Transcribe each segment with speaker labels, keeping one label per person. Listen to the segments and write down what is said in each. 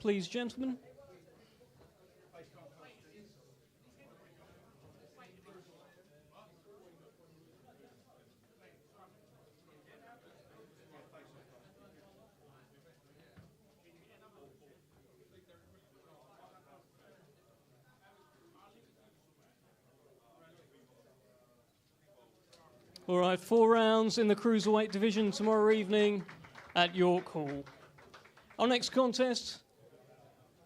Speaker 1: please, gentlemen. All right, 4 rounds in the cruiserweight division tomorrow evening at York Hall. Our next contest,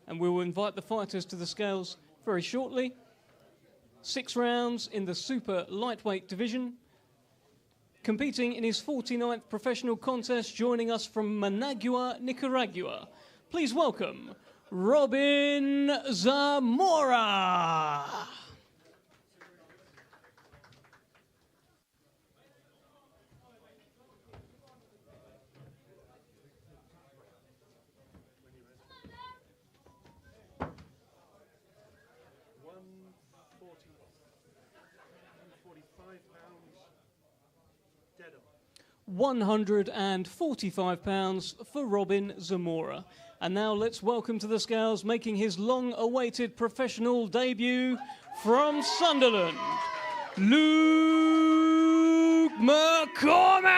Speaker 1: and we will invite the fighters to the scales very shortly. 6 rounds in the super lightweight division. Competing in his 49th professional contest, joining us from Managua, Nicaragua. Please welcome Robin Zamora. £145 for Robin Zamora. And now let's welcome to the scales, making his long-awaited professional debut from Sunderland, Luke McCormack.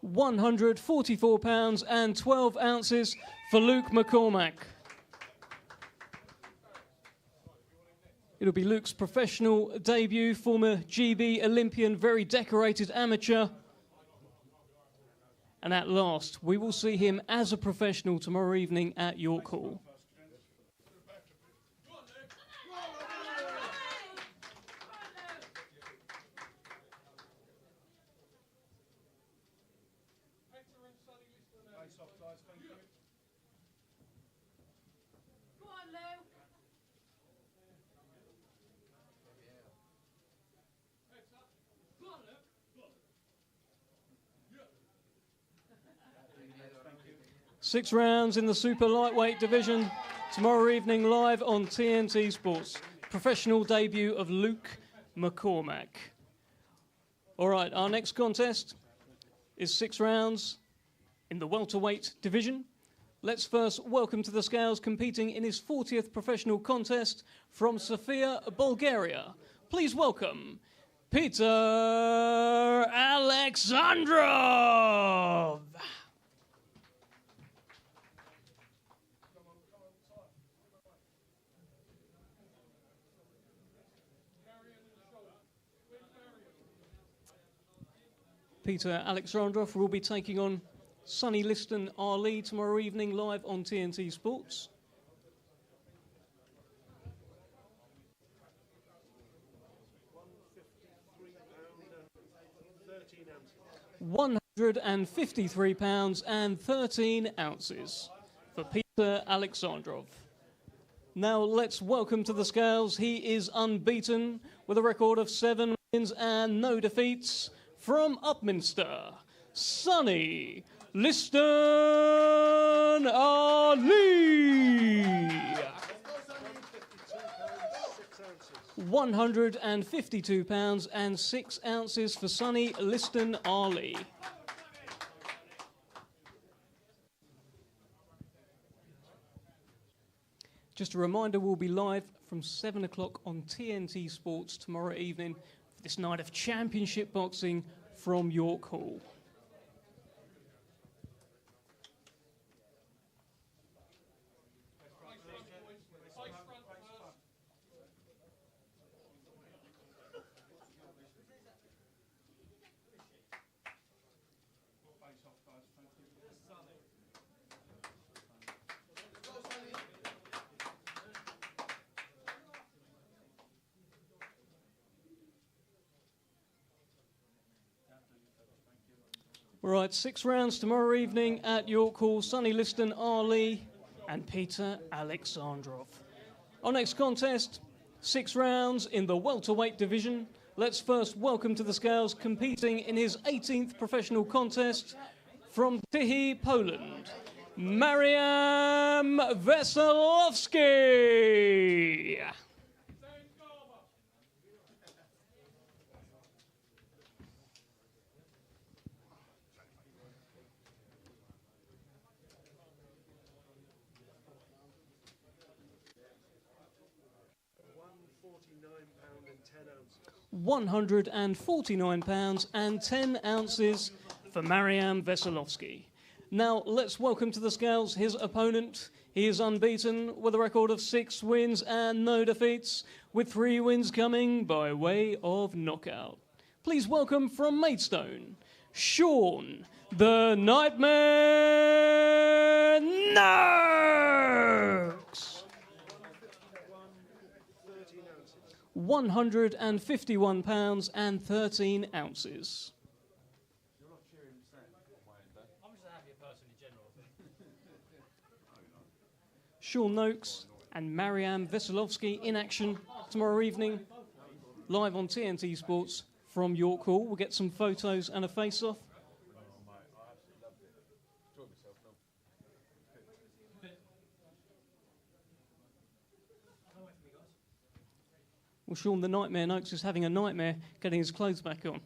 Speaker 1: £144 and 12 ounces for Luke McCormack. It'll be Luke's professional debut, former GB Olympian, very decorated amateur. And at last, we will see him as a professional tomorrow evening at York Hall. Six rounds in the super lightweight division tomorrow evening live on TNT Sports. Professional debut of Luke McCormack. All right, our next contest is 6 rounds in the welterweight division. Let's first welcome to the scales, competing in his 40th professional contest from Sofia, Bulgaria. Please welcome Peter Alexandro. Peter Alexandrov will be taking on Sonny Liston Ali tomorrow evening live on TNT Sports. £153 and 13 ounces for Peter Alexandrov. Now let's welcome to the scales. He is unbeaten with a record of 7 wins and no defeats. From Upminster, Sonny Liston Ali. £152 and 6 ounces for Sonny Liston Ali. Just a reminder, we'll be live from 7 o'clock on TNT Sports tomorrow evening for this night of championship boxing from York Hall. All right, 6 rounds tomorrow evening at York Hall. Sonny Liston Ali and Peter Alexandrov. Our next contest, 6 rounds in the welterweight division. Let's first welcome to the scales, competing in his 18th professional contest from Tychy, Poland, Mariam Vasovski. 149 pounds and 10 ounces for Mariam Vasovski. Now let's welcome to the scales his opponent. He is unbeaten with a record of 6 wins and no defeats, with 3 wins coming by way of knockout. Please welcome from Maidstone, Sean the Nightmare Noakes. 151 pounds and 13 ounces. Sean Noakes and Mariam Vasovski in action tomorrow evening, live on TNT Sports from York Hall. We'll get some photos and a face-off. Well, Sean the Nightmare Noakes is having a nightmare getting his clothes back on.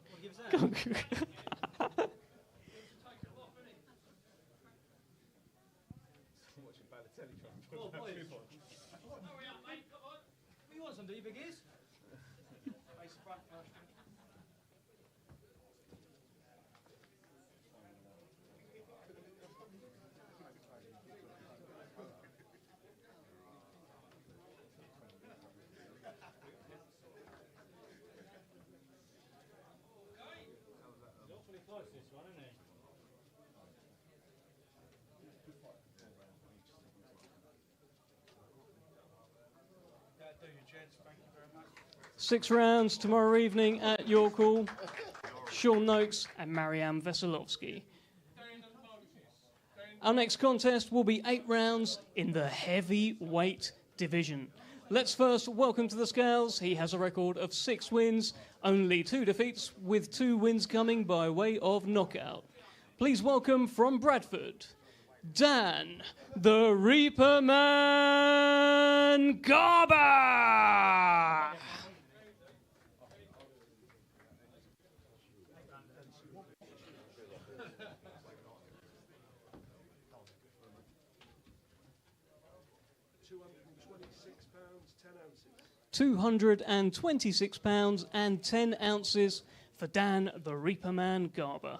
Speaker 1: Six rounds tomorrow evening at York Hall. Sean Noakes and Mariam Vasovski. Our next contest will be 8 rounds in the heavyweight division. Let's first welcome to the scales. He has a record of 6 wins, only 2 defeats, with 2 wins coming by way of knockout. Please welcome from Bradford, Dan the Reaper Man Garber. £226 and 10 ounces for Dan the Reaper Man Garber.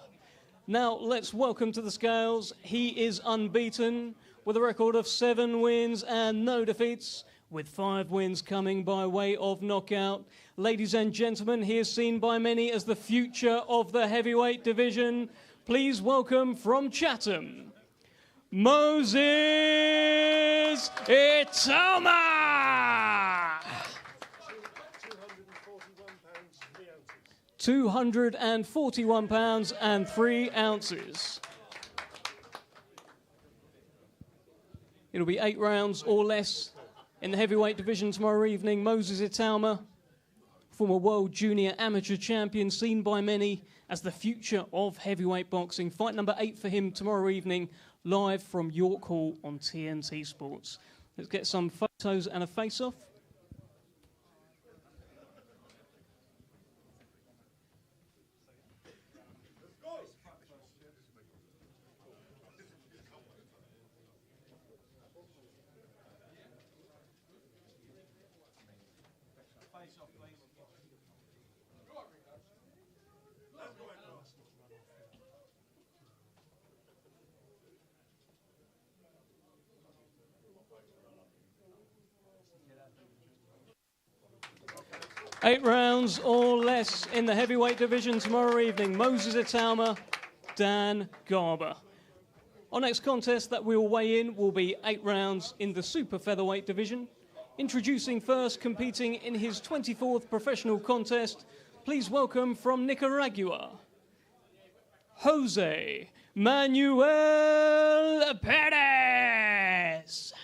Speaker 1: Now let's welcome to the scales. He is unbeaten with a record of 7 wins and no defeats, with 5 wins coming by way of knockout. Ladies and gentlemen, he is seen by many as the future of the heavyweight division. Please welcome from Chatham, Moses Itauma. 241 pounds and 3 ounces. It'll be 8 rounds or less in the heavyweight division tomorrow evening. Moses Itauma, former world junior amateur champion, seen by many as the future of heavyweight boxing. Fight number 8 for him tomorrow evening, live from York Hall on TNT Sports. Let's get some photos and a face-off. Eight rounds or less in the heavyweight division tomorrow evening. Moses Itauma, Dan Garber. Our next contest that we will weigh in will be 8 rounds in the super featherweight division. Introducing first, competing in his 24th professional contest, please welcome from Nicaragua, Jose Manuel Perez.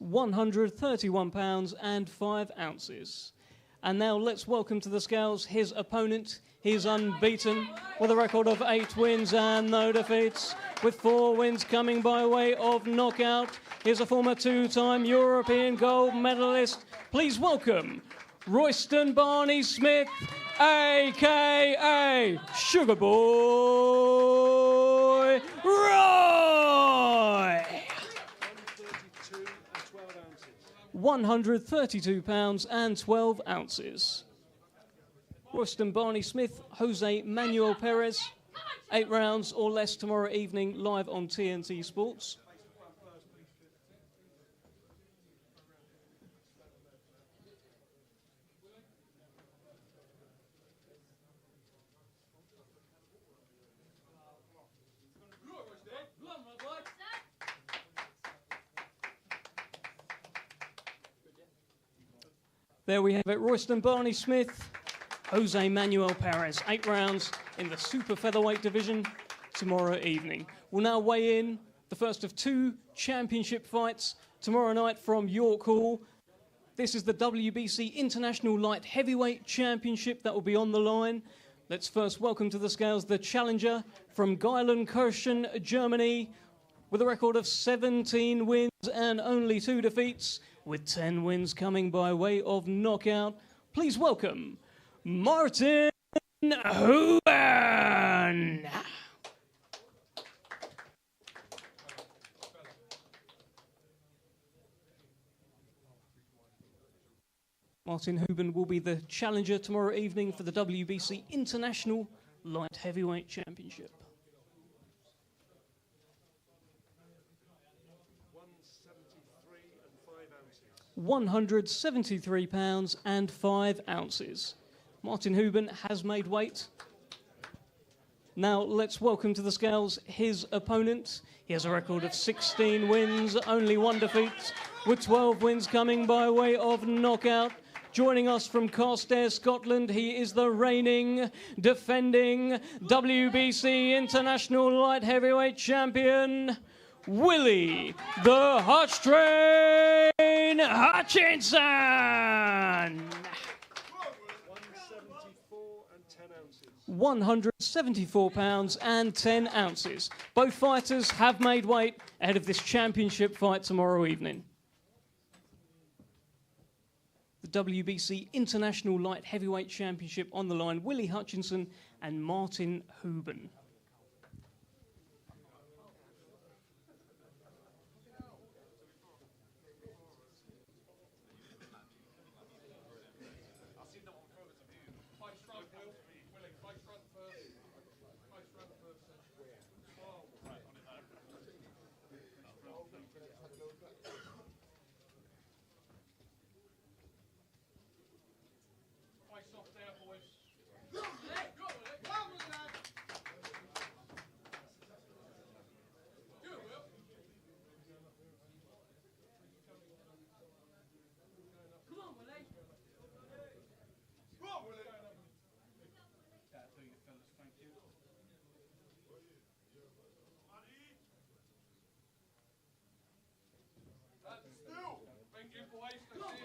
Speaker 1: £131 and 5 ounces. And now let's welcome to the scales his opponent. He's unbeaten with a record of 8 wins and no defeats, with 4 wins coming by way of knockout. He's a former 2-time European gold medalist. Please welcome Royston Barney Smith, a.k.a. Sugar Boy boy, Roy! 132 pounds and 12 ounces. Royston Barney Smith, Jose Manuel Perez. 8 rounds or less tomorrow evening, live on TNT Sports. There we have it, Royston Barney Smith, Jose Manuel Perez. 8 rounds in the super featherweight division tomorrow evening. We'll now weigh in the first of 2 championship fights tomorrow night from York Hall. This is the WBC International Light Heavyweight Championship that will be on the line. Let's first welcome to the scales the challenger from Geilenkirchen, Germany, with a record of 17 wins and only 2 defeats, with 10 wins coming by way of knockout. Please welcome Martin Huben. Martin Huben will be the challenger tomorrow evening for the WBC International Light Heavyweight Championship. 173 pounds and 5 ounces. Martin Huben has made weight. Now let's welcome to the scales his opponent. He has a record of 16 wins, only 1 defeat, with 12 wins coming by way of knockout. Joining us from Carstairs, Scotland, he is the reigning, defending WBC International Light Heavyweight Champion, Willy the Hutch Train Hutchinson. 174 pounds and 10 ounces. Both fighters have made weight ahead of this championship fight tomorrow evening. The WBC International Light Heavyweight Championship on the line, Willy Hutchinson and Martin Huben.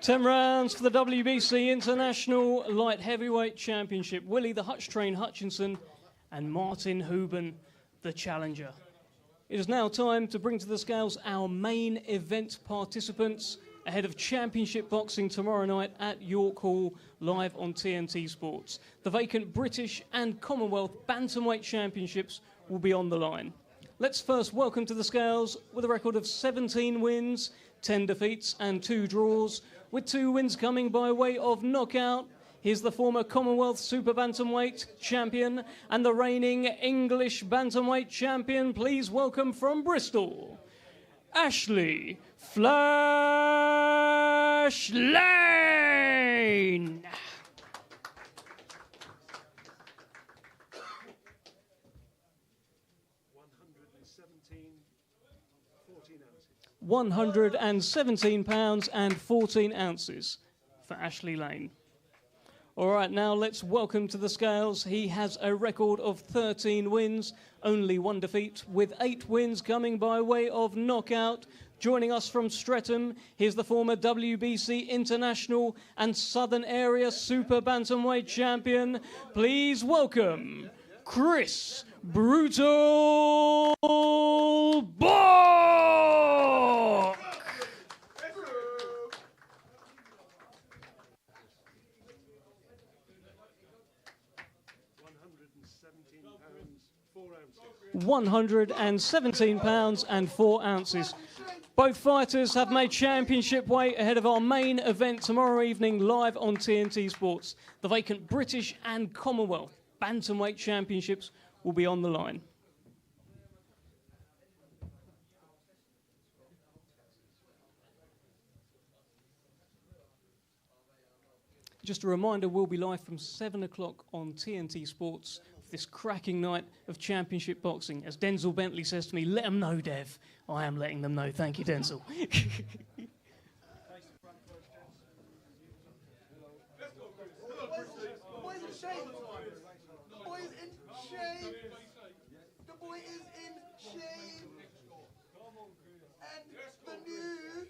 Speaker 1: Ten rounds for the WBC International Light Heavyweight Championship. Willy the Hutch Train Hutchinson and Martin Huben, the challenger. It is now time to bring to the scales our main event participants ahead of championship boxing tomorrow night at York Hall, live on TNT Sports. The vacant British and Commonwealth Bantamweight Championships will be on the line. Let's first welcome to the scales with a record of 17 wins, 10 defeats and 2 draws, with 2 wins coming by way of knockout. Here's the former Commonwealth Super Bantamweight champion and the reigning English Bantamweight champion. Please welcome from Bristol, Ashley Flash Lane. 117 pounds and 14 ounces for Ashley Lane. All right, now let's welcome to the scales. He has a record of 13 wins, only 1 defeat, with 8 wins coming by way of knockout. Joining us from Streatham, here's the former WBC International and Southern Area Super Bantamweight champion. Please welcome Chris Brutal Bourke. 117 pounds and 4 ounces. Both fighters have made championship weight ahead of our main event tomorrow evening live on TNT Sports. The vacant British and Commonwealth Bantamweight Championships will be on the line. Just a reminder, we'll be live from 7 o'clock on TNT Sports for this cracking night of championship boxing. As Denzel Bentley says to me, let them know, Dev. I am letting them know. Thank you, Denzel.
Speaker 2: The boy is in shape. The boy is in shape. The boy is in shape. And the new.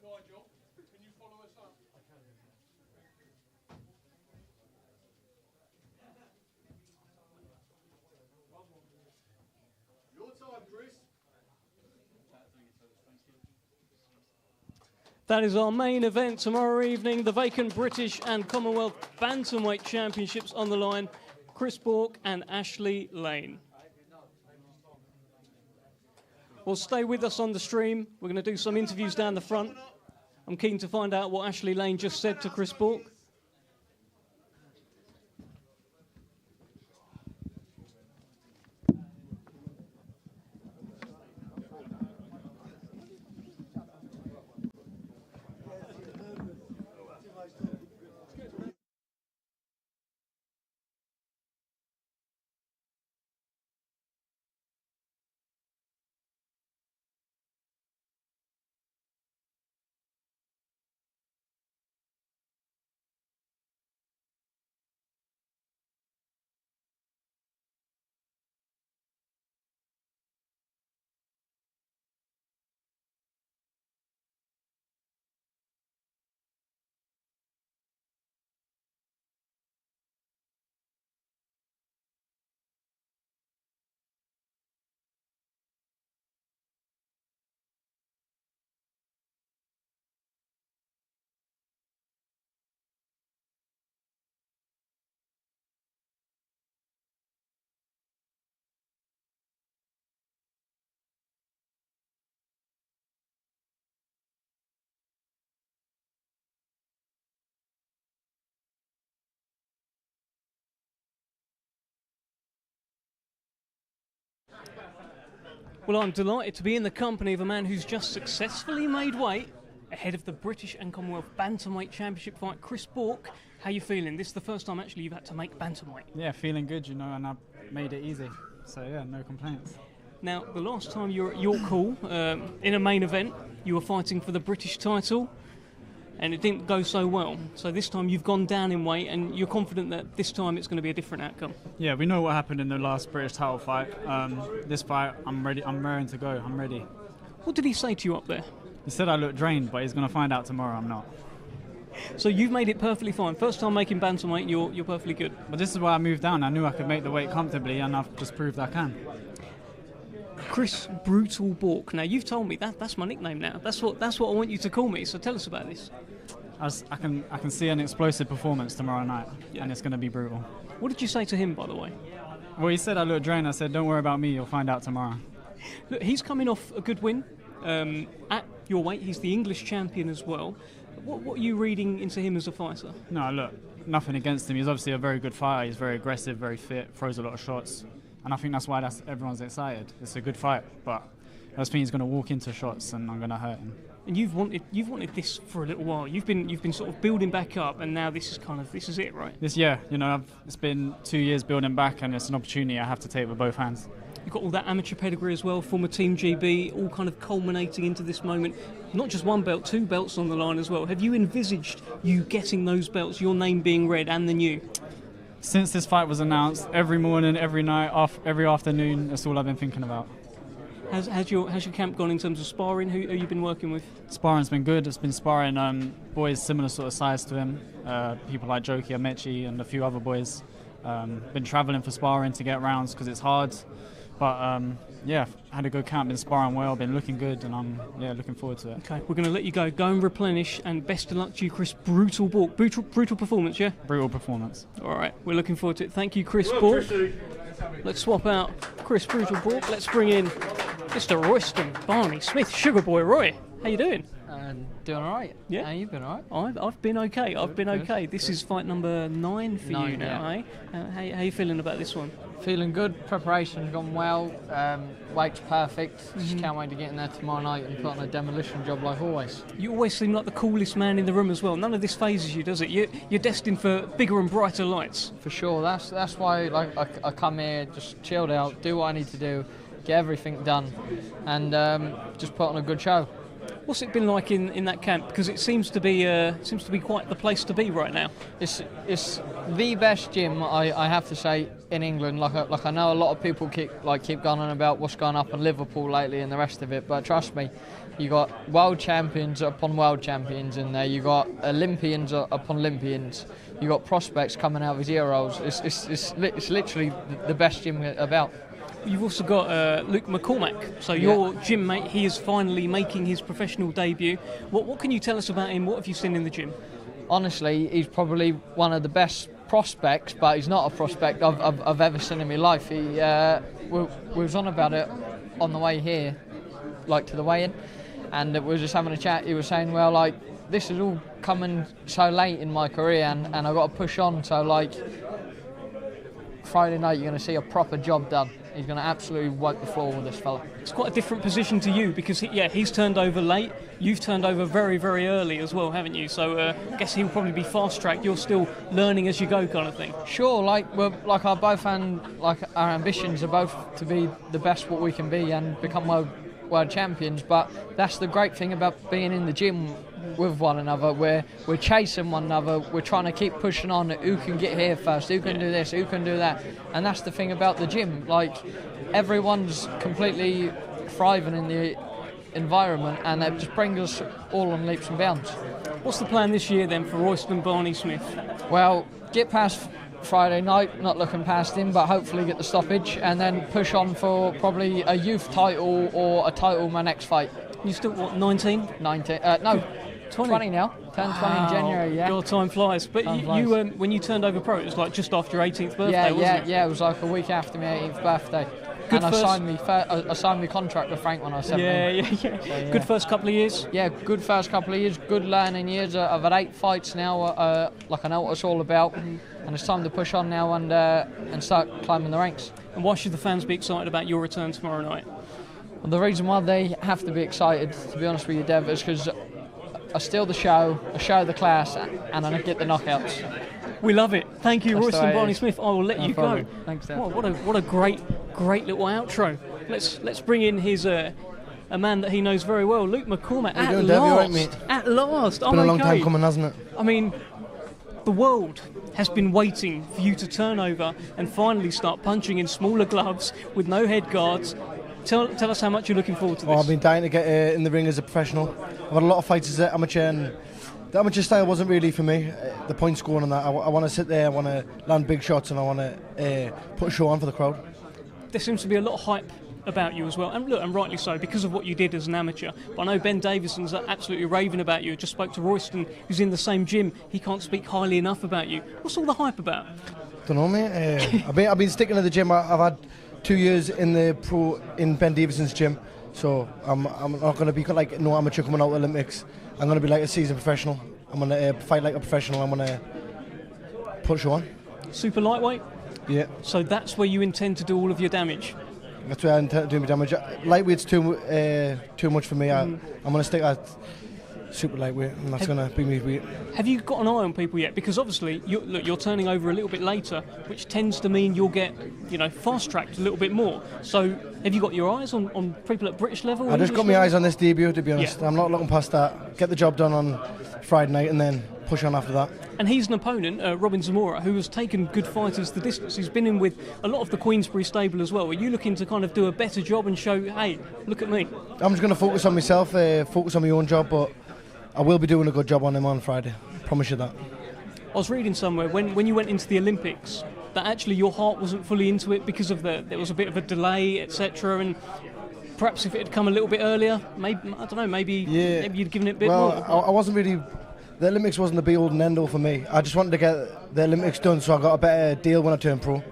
Speaker 3: Nigel, can you follow us up? Your time, Chris.
Speaker 1: That is our main event tomorrow evening. The vacant British and Commonwealth Bantamweight Championships on the line. Chris Bourke and Ashley Lane. Well, stay with us on the stream. We're going to do some interviews down the front. I'm keen to find out what Ashley Lane just said to Chris Bourke. Well, I'm delighted to be in the company of a man who's just successfully made weight ahead of the British and Commonwealth Bantamweight Championship fight. Chris Bourke, how are you feeling? This is the first time actually you've had to make bantamweight.
Speaker 4: Yeah, feeling good, you know, and I made it easy. So yeah, no complaints.
Speaker 1: Now, the last time you were at York Hall in a main event, you were fighting for the British title, and it didn't go so well. So this time you've gone down in weight, and you're confident that this time it's going to be a different outcome.
Speaker 4: Yeah, we know what happened in the last British title fight. This fight, I'm ready. I'm raring to go. I'm ready.
Speaker 1: What did he say to you up there?
Speaker 4: He said I look drained, but he's going to find out tomorrow I'm not.
Speaker 1: So you've made it perfectly fine. First time making bantamweight, you're perfectly good.
Speaker 4: But this is why I moved down. I knew I could make the weight comfortably, and I've just proved I can.
Speaker 1: Chris Brutal Bourke. Now you've told me that's my nickname now. That's what I want you to call me. So tell us about this.
Speaker 4: I can see an explosive performance tomorrow night, and it's going to be brutal.
Speaker 1: What did you say to him, by the way?
Speaker 4: Well, he said I look drained. I said, don't worry about me. You'll find out tomorrow.
Speaker 1: Look, he's coming off a good win at your weight. He's the English champion as well. What are you reading into him as a fighter?
Speaker 4: No, look, nothing against him. He's obviously a very good fighter. He's very aggressive, very fit, throws a lot of shots. And I think that's why everyone's excited. It's a good fight, but I just think he's going to walk into shots and I'm going to hurt him.
Speaker 1: And you've wanted this for a little while. You've been sort of building back up, and now this is it, right?
Speaker 4: It's been 2 years building back, and it's an opportunity I have to take with both hands.
Speaker 1: You've got all that amateur pedigree as well, former Team GB, all kind of culminating into this moment. Not just one belt, 2 belts on the line as well. Have you envisaged you getting those belts, your name being read, and the new?
Speaker 4: Since this fight was announced, every morning, every night, every afternoon, that's all I've been thinking about.
Speaker 1: Has your camp gone in terms of sparring? Who have you been working with?
Speaker 4: Sparring's been good. It's been sparring boys similar sort of size to him, people like Joki Amechi and a few other boys. Been travelling for sparring to get rounds because it's hard. But yeah, had a good camp, been sparring well, been looking good, and I'm looking forward to it.
Speaker 1: Okay, we're going to let you go. Go and replenish, and best of luck to you, Chris. Brutal Bourke. Brutal performance, yeah?
Speaker 4: Brutal performance.
Speaker 1: All right, we're looking forward to it. Thank you, Chris Bourke. Let's swap out Chris Brutal Bourke. Let's bring in Mr. Royston Barney Smith, Sugar Boy Roy. How you doing?
Speaker 5: Doing all right.
Speaker 1: Yeah.
Speaker 5: How you been all right?
Speaker 1: I've been okay. I've been
Speaker 5: Good.
Speaker 1: okay. This is fight number 9 for you now, eh? How you feeling about this one?
Speaker 5: Feeling good. Preparation's gone well. Weight's perfect. Just can't wait to get in there tomorrow night and put on a demolition job like always.
Speaker 1: You always seem like the coolest man in the room as well. None of this phases you, does it? You're destined for bigger and brighter lights.
Speaker 5: For sure. That's why I come here, just chilled out, do what I need to do, get everything done, and just put on a good show.
Speaker 1: What's it been like in that camp? Because it seems to be quite the place to be right now.
Speaker 5: It's the best gym, I have to say, in England. Like I know a lot of people keep going on about what's going up in Liverpool lately and the rest of it, but trust me, you got world champions upon world champions in there. You got Olympians upon Olympians. You got prospects coming out of zeros. It's literally the best gym about.
Speaker 1: You've also got Luke McCormack, so your gym mate. He is finally making his professional debut. What can you tell us about him? What have you seen in the gym?
Speaker 5: Honestly, he's probably one of the best prospects, but he's not a prospect I've ever seen in my life. We was on about it on the way here, like to the weigh-in, and we were just having a chat. He was saying, well, like, this is all coming so late in my career, and I got to push on. So, like, Friday night, you're going to see a proper job done. He's going to absolutely wipe the floor with this fella.
Speaker 1: It's quite a different position to you because, he's turned over late. You've turned over very, very early as well, haven't you? So I guess he'll probably be fast-tracked. You're still learning as you go kind of thing.
Speaker 5: Sure, our both and our ambitions are both to be the best what we can be and become world champions. But that's the great thing about being in the gym with one another. We're chasing one another. We're trying to keep pushing on. Who can get here first? Who can do this? Who can do that? And that's the thing about the gym. Like, everyone's completely thriving in the environment, and it just brings us all on leaps and bounds.
Speaker 1: What's the plan this year then for Royston Barney Smith?
Speaker 5: Well, get past Friday night, not looking past him, but hopefully get the stoppage, and then push on for probably a youth title or a title my next fight.
Speaker 1: You still, what, 19?
Speaker 5: 19, no, 20 now. Turned 20 in January, yeah.
Speaker 1: God, time flies. But you when you turned over pro, it was like just after your 18th birthday, wasn't it?
Speaker 5: Yeah, it was like a week after my 18th birthday.
Speaker 1: Good
Speaker 5: and
Speaker 1: first...
Speaker 5: I signed my contract with Frank when I was 17.
Speaker 1: Yeah.
Speaker 5: So, yeah.
Speaker 1: Good first couple of years?
Speaker 5: Yeah, good first couple of years, good learning years. I've had 8 fights now, like I know what it's all about. And it's time to push on now and start climbing the ranks.
Speaker 1: And why should the fans be excited about your return tomorrow night?
Speaker 5: Well, the reason why they have to be excited, to be honest with you, Dev, is because I steal the show, I show the class, and I get the knockouts.
Speaker 1: We love it. Thank you,
Speaker 5: That's
Speaker 1: Royston Barney Smith. I will let you
Speaker 5: problem.
Speaker 1: go.
Speaker 5: Thanks, Dev.
Speaker 1: What a great little outro. Let's bring in his a man that he knows very well, Luke McCormack.
Speaker 2: How you doing, Dev? You all right, mate?
Speaker 1: At last.
Speaker 2: It's been a long time coming, hasn't it?
Speaker 1: I mean, the world has been waiting for you to turn over and finally start punching in smaller gloves with no head guards. Tell us how much you're looking forward to this.
Speaker 2: I've been dying to get in the ring as a professional. I've had a lot of fights as an amateur, and the amateur style wasn't really for me. The point scoring and that. I want to sit there, I want to land big shots, and I want to put a show on for the crowd.
Speaker 1: There seems to be a lot of hype about you as well, and look, and rightly so, because of what you did as an amateur. But I know Ben Davison's absolutely raving about you. I just spoke to Royston, who's in the same gym. He can't speak highly enough about you. What's all the hype about?
Speaker 2: Don't know, mate. I've been sticking to the gym. I've had 2 years in Ben Davison's gym, so I'm not going to be like no amateur coming out of the Olympics. I'm going to be like a seasoned professional. I'm going to fight like a professional. I'm going to put a show on.
Speaker 1: Super lightweight?
Speaker 2: Yeah.
Speaker 1: So that's where you intend to do all of your damage?
Speaker 2: That's where I intend to do my damage. Lightweight's too much for me. I'm going to stick at super lightweight, and that's going to be me weight.
Speaker 1: Have you got an eye on people yet? Because obviously you're turning over a little bit later, which tends to mean you'll get fast-tracked a little bit more. So have you got your eyes on people at British level?
Speaker 2: I just got my eyes on this debut, to be honest.
Speaker 1: Yeah.
Speaker 2: I'm not looking past that. Get the job done on Friday night and then push on after that.
Speaker 1: And he's an opponent, Robin Zamora, who has taken good fighters the distance. He's been in with a lot of the Queensberry stable as well. Are you looking to kind of do a better job and show, hey, look at me?
Speaker 2: I'm just going to focus on myself, focus on my own job, but I will be doing a good job on him on Friday. Promise you that.
Speaker 1: I was reading somewhere, when you went into the Olympics, that actually your heart wasn't fully into it because of there was a bit of a delay, etc. And perhaps if it had come a little bit earlier, maybe I don't know, maybe you'd given it a bit more.
Speaker 2: I wasn't really. The Olympics wasn't the be-all and end-all for me. I just wanted to get the Olympics done, so I got a better deal when I turned pro,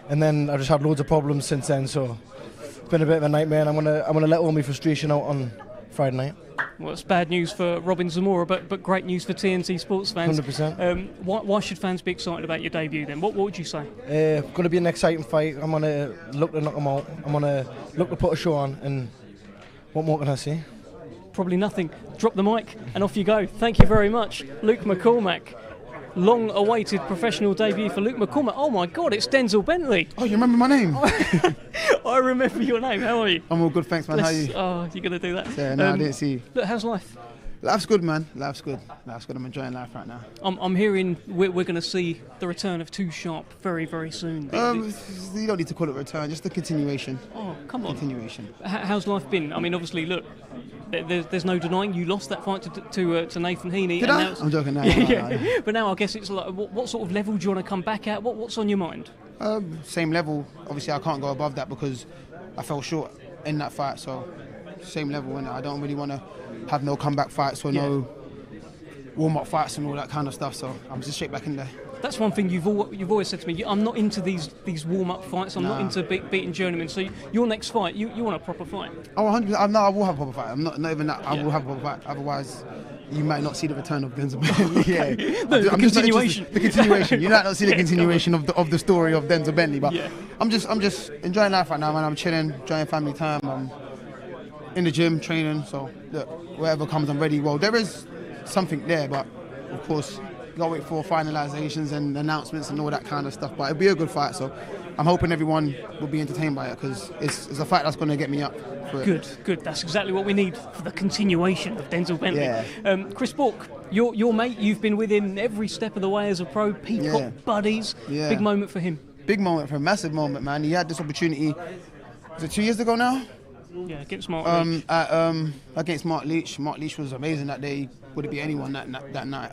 Speaker 2: and then I just had loads of problems since then. So it's been a bit of a nightmare. And I'm gonna let all my frustration out on Friday night.
Speaker 1: Well, it's bad news for Robin Zamora, but great news for TNT Sports fans.
Speaker 2: 100%.
Speaker 1: Why should fans be excited about your debut then? What would you say?
Speaker 2: Going to be an exciting fight. I'm going to look to knock them out. I'm going to look to put a show on. And what more can I say?
Speaker 1: Probably nothing. Drop the mic and off you go. Thank you very much, Luke McCormack. Long-awaited professional debut for Luke McCormack. Oh my God, it's Denzel Bentley.
Speaker 6: Oh, you remember my name?
Speaker 1: I remember your name. How are you?
Speaker 6: I'm all good, thanks, man. How are you?
Speaker 1: Oh, you're going to do that?
Speaker 6: Yeah, no, I didn't see you.
Speaker 1: Look, how's life?
Speaker 6: Life's good, man. Life's good. I'm enjoying life right now.
Speaker 1: I'm hearing we're going to see the return of Too Sharp very, very soon.
Speaker 6: You don't need to call it a return, just a continuation.
Speaker 1: Oh, come on.
Speaker 6: Continuation.
Speaker 1: How's life been? I mean, obviously, look, there's no denying you lost that fight to Nathan Heaney.
Speaker 6: Did I? I'm joking now.
Speaker 1: Yeah. But now I guess it's like, what sort of level do you want to come back at? What's on your mind?
Speaker 6: Same level. Obviously, I can't go above that because I fell short in that fight. So, same level, and I don't really want to have no comeback fights or no warm-up fights and all that kind of stuff. So, I'm just straight back in there.
Speaker 1: That's one thing you've always said to me. I'm not into these warm-up fights. I'm not into beating journeymen. So your next fight, you want a proper fight?
Speaker 6: Oh, 100%. No, I will have a proper fight. I'm not even that. I will have a proper fight. Otherwise, you might not see the return of Denzel Bentley.
Speaker 1: Okay. The continuation.
Speaker 6: The continuation. You might not see the continuation of the story of Denzel Bentley. But I'm just enjoying life right now, man. I'm chilling, enjoying family time. I'm in the gym training. So look, whatever comes, I'm ready. Well, there is something there, but of course. Gotta wait for finalizations and announcements and all that kind of stuff, but it'll be a good fight, so I'm hoping everyone will be entertained by it because it's a fight that's going to get me up for it.
Speaker 1: Good. That's exactly what we need for the continuation of Denzel Bentley.
Speaker 6: Yeah.
Speaker 1: Chris Bourke, your mate, you've been with him every step of the way as a pro. Peacock buddies.
Speaker 6: Yeah.
Speaker 1: Big moment for him.
Speaker 6: Big moment for him, massive moment, man. He had this opportunity. Was it 2 years ago now?
Speaker 1: Yeah, against Mark Leach.
Speaker 6: Against Mark Leach. Mark Leach was amazing that day. Would it be anyone that night?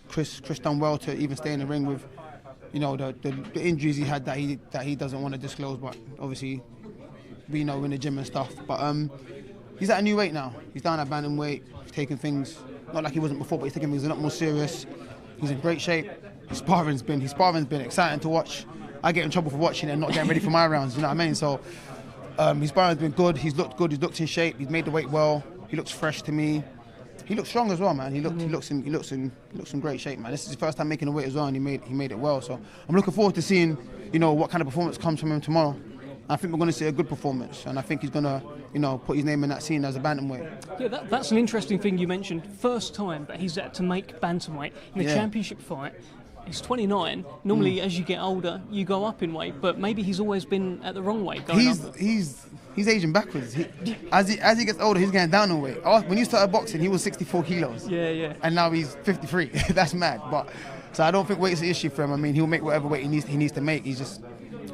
Speaker 6: Chris done well to even stay in the ring with, the injuries he had that he doesn't want to disclose, but obviously we know in the gym and stuff. But he's at a new weight now. He's down at bantamweight. He's taking things not like he wasn't before, but he's taking things a lot more serious. He's in great shape. His sparring's been exciting to watch. I get in trouble for watching and not getting ready for my rounds. You know what I mean? So his sparring's been good. He's looked good. He's looked in shape. He's made the weight well. He looks fresh to me. He looks strong as well, man. He looks in great shape, man. This is his first time making a weight as well, and he made it well. So I'm looking forward to seeing, what kind of performance comes from him tomorrow. I think we're going to see a good performance, and I think he's going to, put his name in that scene as a bantamweight.
Speaker 1: Yeah, that's an interesting thing you mentioned. First time that he's had to make bantamweight in the championship fight. He's 29. Normally, as you get older, you go up in weight, but maybe he's always been at the wrong weight.
Speaker 6: He's aging backwards. As he gets older, he's getting down in weight. When you started boxing, he was 64 kilos.
Speaker 1: Yeah.
Speaker 6: And now he's 53. That's mad. So I don't think weight's an issue for him. I mean, he'll make whatever weight he needs to make. He's just,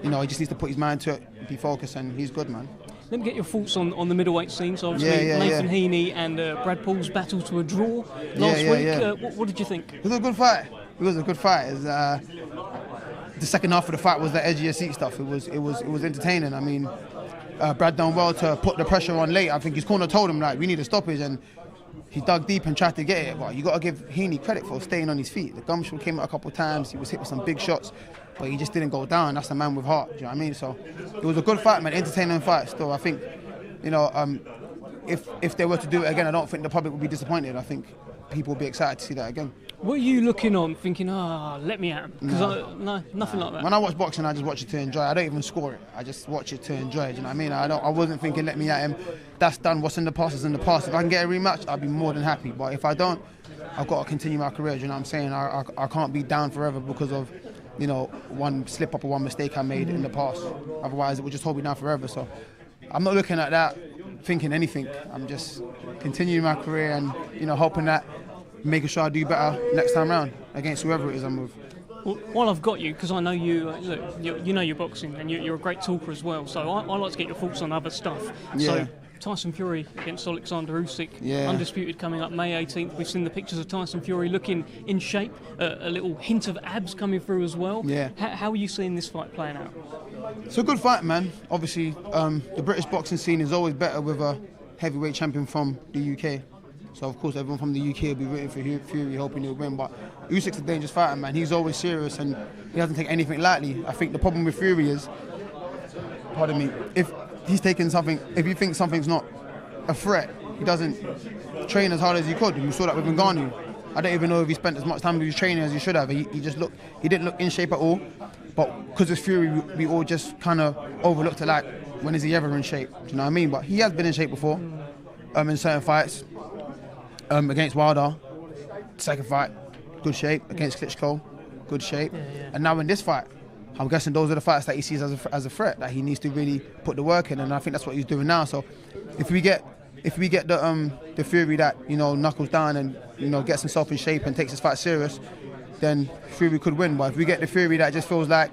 Speaker 6: he just needs to put his mind to it, be focused, and he's good, man.
Speaker 1: Let me get your thoughts on the middleweight scene. So obviously Nathan Heaney and Brad Paul's battle to a draw last week. What did you think?
Speaker 6: It was a good fight. It was a good fight. The second half of the fight was the edge of your seat stuff. It was entertaining. I mean, Brad done well to put the pressure on late. I think his corner told him we need a stoppage, and he dug deep and tried to get it. But you got to give Heaney credit for staying on his feet. The gum shot came out a couple of times. He was hit with some big shots, but he just didn't go down. That's a man with heart. Do you know what I mean? So it was a good fight, man. Entertaining fight. Still, I think, if they were to do it again, I don't think the public would be disappointed. I think people will be excited to see that again.
Speaker 1: Were you looking on thinking, let me at him? Because nothing like that.
Speaker 6: When I watch boxing, I just watch it to enjoy. I don't even score it. I just watch it to enjoy it. Do you know what I mean? I wasn't thinking, let me at him. That's done. What's in the past is in the past. If I can get a rematch, I'll be more than happy. But if I don't, I've got to continue my career. Do you know what I'm saying? I can't be down forever because of, one slip up or one mistake I made in the past. Otherwise, it would just hold me down forever. So I'm not looking at that, thinking anything. I'm just continuing my career and, hoping that, making sure I do better next time round against whoever it is I'm with.
Speaker 1: Well, while I've got you, because I know you, you know your boxing and you're a great talker as well, so I like to get your thoughts on other stuff.
Speaker 6: Yeah.
Speaker 1: So Tyson Fury against Alexander Usyk,
Speaker 6: Yeah.
Speaker 1: undisputed, coming up May 18th. We've seen the pictures of Tyson Fury looking in shape, a little hint of abs coming through as well.
Speaker 6: Yeah.
Speaker 1: How are you seeing this fight playing out?
Speaker 6: It's a good fight, man. Obviously, the British boxing scene is always better with a heavyweight champion from the UK. So, of course, everyone from the UK will be rooting for Fury, hoping he'll win. But Usyk's a dangerous fighter, man. He's always serious and he doesn't take anything lightly. I think the problem with Fury is, pardon me, if he thinks something's not a threat, he doesn't train as hard as he could. And we saw that with Ngannou. I don't even know if he spent as much time with his training as he should have. He didn't look in shape at all. But because of Fury, we all just kind of overlooked it, like, when is he ever in shape? Do you know what I mean? But he has been in shape before, in certain fights. Against Wilder, second fight, good shape. Against Klitschko, good shape. And now in this fight, I'm guessing those are the fights that he sees as a threat, that he needs to really put the work in, and I think that's what he's doing now. So if we get the Fury that, you know, knuckles down and, you know, gets himself in shape and takes his fight serious, then Fury could win. But if we get the Fury that just feels like,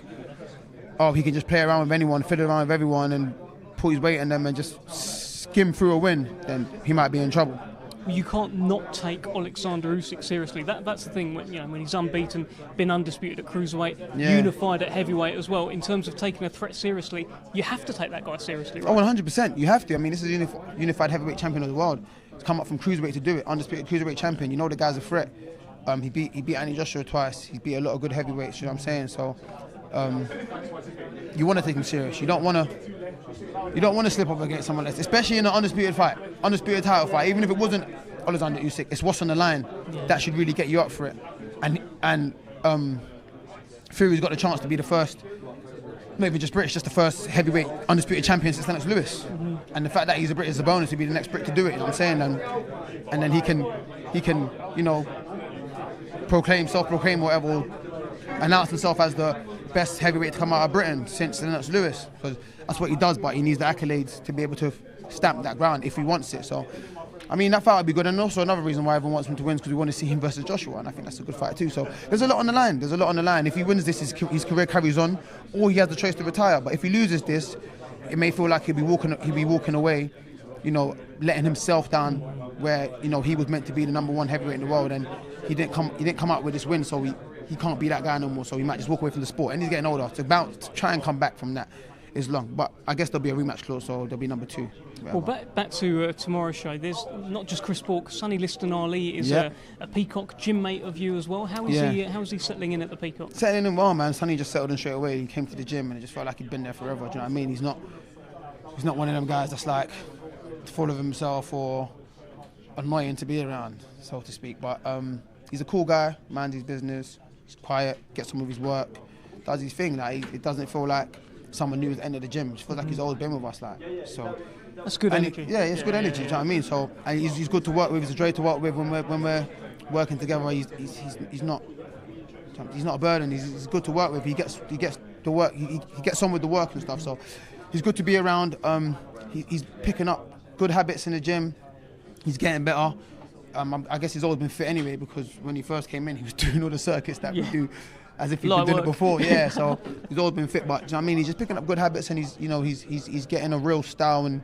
Speaker 6: oh, he can just play around with anyone, fiddle around with everyone and put his weight on them and just skim through a win, then he might be in trouble.
Speaker 1: You can't not take Alexander Usyk seriously. That's the thing, when he's unbeaten, been undisputed at cruiserweight, unified at heavyweight as well. In terms of taking a threat seriously, you have to take that guy seriously, right?
Speaker 6: Oh, 100%. You have to. I mean, this is a unified heavyweight champion of the world. He's come up from cruiserweight to do it. Undisputed cruiserweight champion. You know the guy's a threat. He beat Andy Joshua twice. He beat a lot of good heavyweights. You know what I'm saying? So you want to take him serious. You don't want to slip up against someone else, especially in an undisputed fight, undisputed title fight. Even if it wasn't Alexander Usyk, it's what's on the line that should really get you up for it. And Fury's got the chance to be the first, not even just British, just the first heavyweight undisputed champion since Lennox Lewis. And the fact that he's a Brit is a bonus to be the next Brit to do it. You know what I'm saying? And then he can, you know, self-proclaim whatever, announce himself as the best heavyweight to come out of Britain since Lennox Lewis, because that's what he does. But he needs the accolades to be able to stamp that ground if he wants it. So, I mean, that fight would be good. And also another reason why everyone wants him to win is because we want to see him versus Joshua, and I think that's a good fight too. So there's a lot on the line. If he wins this, his career carries on, or he has the choice to retire. But if he loses this, it may feel like he'll be walking away, you know, letting himself down, where, you know, he was meant to be the #1 heavyweight in the world, and he didn't come out with this win, so he can't be that guy no more. So he might just walk away from the sport, and he's getting older. To try and come back from that is long. But I guess there'll be a rematch clause, so there'll be #2.
Speaker 1: Well, back to tomorrow's show. There's not just Chris Bourke. Sonny Liston Ali is a Peacock gym mate of you as well. How is he settling in at the Peacock?
Speaker 6: Settling in well, man. Sonny just settled in straight away. He came to the gym and it just felt like he'd been there forever. Do you know what I mean? He's not one of them guys that's like full of himself or annoying to be around, so to speak. But he's a cool guy, minds his business. He's quiet, gets on with his work, does his thing. Like, it doesn't feel like someone new at the end of the gym. It just feels like he's always been with us. Like, so.
Speaker 1: That's good energy.
Speaker 6: It's good energy. Do you know what I mean? So, and he's good to work with. He's a joy to work with when we're working together. He's not a burden. He's good to work with. He gets the work. He gets on with the work and stuff. So he's good to be around. He's picking up good habits in the gym. He's getting better. I guess he's always been fit anyway, because when he first came in, he was doing all the circuits that we do, as if he'd been doing it before. Yeah, so he's always been fit. But do you know what I mean? He's just picking up good habits, and he's getting a real style and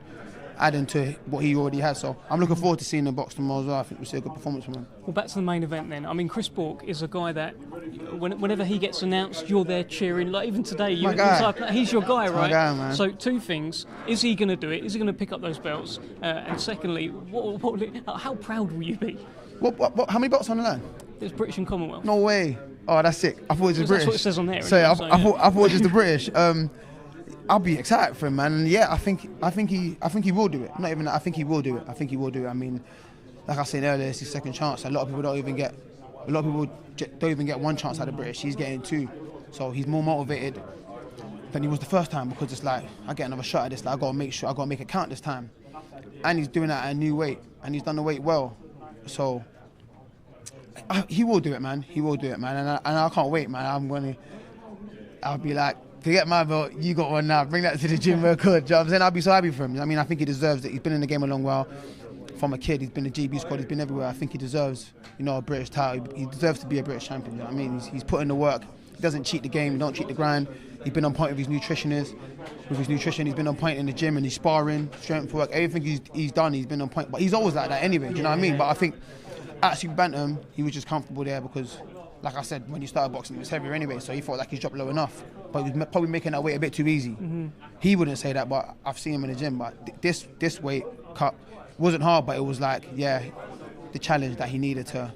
Speaker 6: adding to what he already has. So I'm looking forward to seeing the box tomorrow as well. I think we'll see a good performance from him.
Speaker 1: Well, back to the main event then. I mean, Chris Bourke is a guy that whenever he gets announced, you're there cheering. Like even today, he's your guy, right?
Speaker 6: My guy, man.
Speaker 1: So two things: is he going to do it? Is he going to pick up those belts? And secondly, how proud will you be?
Speaker 6: What? How many belts on the line?
Speaker 1: There's British and Commonwealth.
Speaker 6: No way. Oh, that's sick. I thought it was just British.
Speaker 1: That's what it says on there.
Speaker 6: So I thought it was just the British. I'll be excited for him, man. And yeah, I think he will do it. Not even that, I think he will do it. I mean, like I said earlier, it's his second chance. A lot of people don't even get one chance at the British. He's getting 2, so he's more motivated than he was the first time, because it's like, I get another shot at this. Like, I gotta make it count this time. And he's doing that at a new weight, and he's done the weight well. So he will do it, man. And I can't wait, man. I'll be like, forget my belt, you got one now, bring that to the gym real good. You know what I'm saying? I'll be so happy for him. I mean, I think he deserves it. He's been in the game a long while. From a kid, he's been in the GB squad, he's been everywhere. I think he deserves, a British title. He deserves to be a British champion. You know what I mean? He's put in the work. He doesn't cheat the game, he don't cheat the grind. He's been on point with his nutritionist, he's been on point in the gym and he's sparring, strength work, everything he's done, he's been on point. But he's always like that anyway, do you know what I mean? But I think at Super Bantam, he was just comfortable there because, like I said, when he started boxing, he was heavier anyway, so he felt like he's dropped low enough. But he was probably making that weight a bit too easy. He wouldn't say that, but I've seen him in the gym. But this weight cut wasn't hard, but it was like, yeah, the challenge that he needed to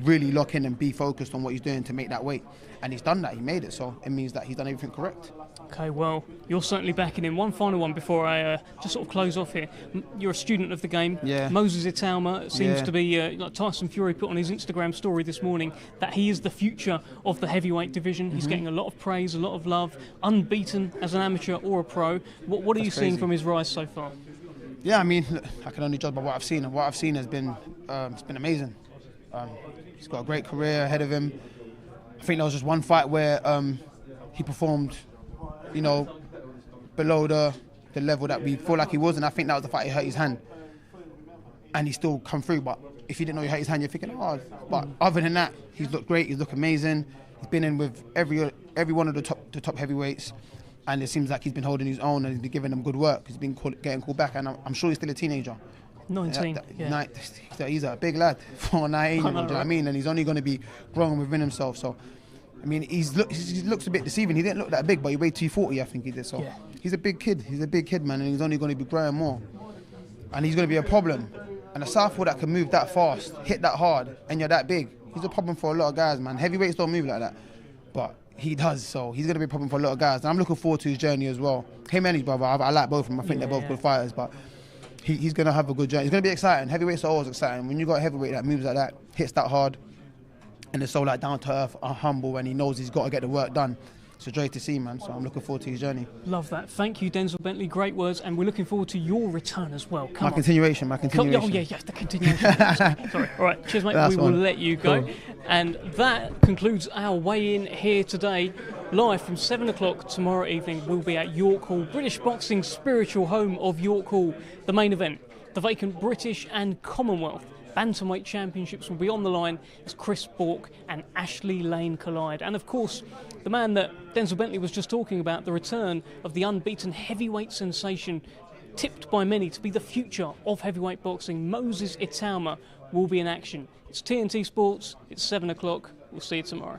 Speaker 6: really lock in and be focused on what he's doing to make that weight. And he's done that, he made it, so it means that he's done everything correct.
Speaker 1: Okay, well, you're certainly backing him. One final one before I just sort of close off here. You're a student of the game.
Speaker 6: Yeah.
Speaker 1: Moses Itauma seems to be, like Tyson Fury put on his Instagram story this morning, that he is the future of the heavyweight division. He's getting a lot of praise, a lot of love, unbeaten as an amateur or a pro. What are you seeing from his rise so far?
Speaker 6: Yeah, I mean, look, I can only judge by what I've seen, and what I've seen has been it's been amazing. He's got a great career ahead of him. I think there was just one fight where he performed, you know, below the level that we feel like he was, and I think that was the fight he hurt his hand. And he still come through, but if you didn't know he hurt his hand, you're thinking, oh. But other than that, he's looked great, he's looked amazing. He's been in with every one of the top heavyweights, and it seems like he's been holding his own and he's been giving them good work. He's been getting called back, and I'm sure he's still a teenager.
Speaker 1: 19,
Speaker 6: He's a big lad for 19, you know what I mean? And he's only going to be growing within himself. So, I mean, he looks a bit deceiving. He didn't look that big, but he weighed 240, I think he did. So, he's a big kid. He's a big kid, man, and he's only going to be growing more. And he's going to be a problem. And a southpaw that can move that fast, hit that hard, and you're that big, he's a problem for a lot of guys, man. Heavyweights don't move like that, but he does. So, he's going to be a problem for a lot of guys. And I'm looking forward to his journey as well. Him and his brother, I like both of them. I think they're both good fighters, but he's going to have a good journey. It's going to be exciting. Heavyweights are always exciting. When you got a heavyweight that moves like that, hits that hard, and is so like down to earth, humble, and he knows he's got to get the work done. It's a joy to see, man. So I'm looking forward to his journey.
Speaker 1: Love that. Thank you, Denzel Bentley. Great words, and we're looking forward to your return as well.
Speaker 6: My continuation.
Speaker 1: Oh yeah, the continuation. Sorry. All right, cheers, mate. We will let you go. Cool. And that concludes our weigh-in here today. Live from 7 o'clock tomorrow evening, we'll be at York Hall, British boxing's spiritual home of York Hall. The main event, the vacant British and Commonwealth Bantamweight Championships will be on the line as Chris Bourke and Ashley Lane collide. And of course, the man that Denzel Bentley was just talking about, the return of the unbeaten heavyweight sensation, tipped by many to be the future of heavyweight boxing, Moses Itauma, will be in action. It's TNT Sports, it's 7 o'clock, we'll see you tomorrow.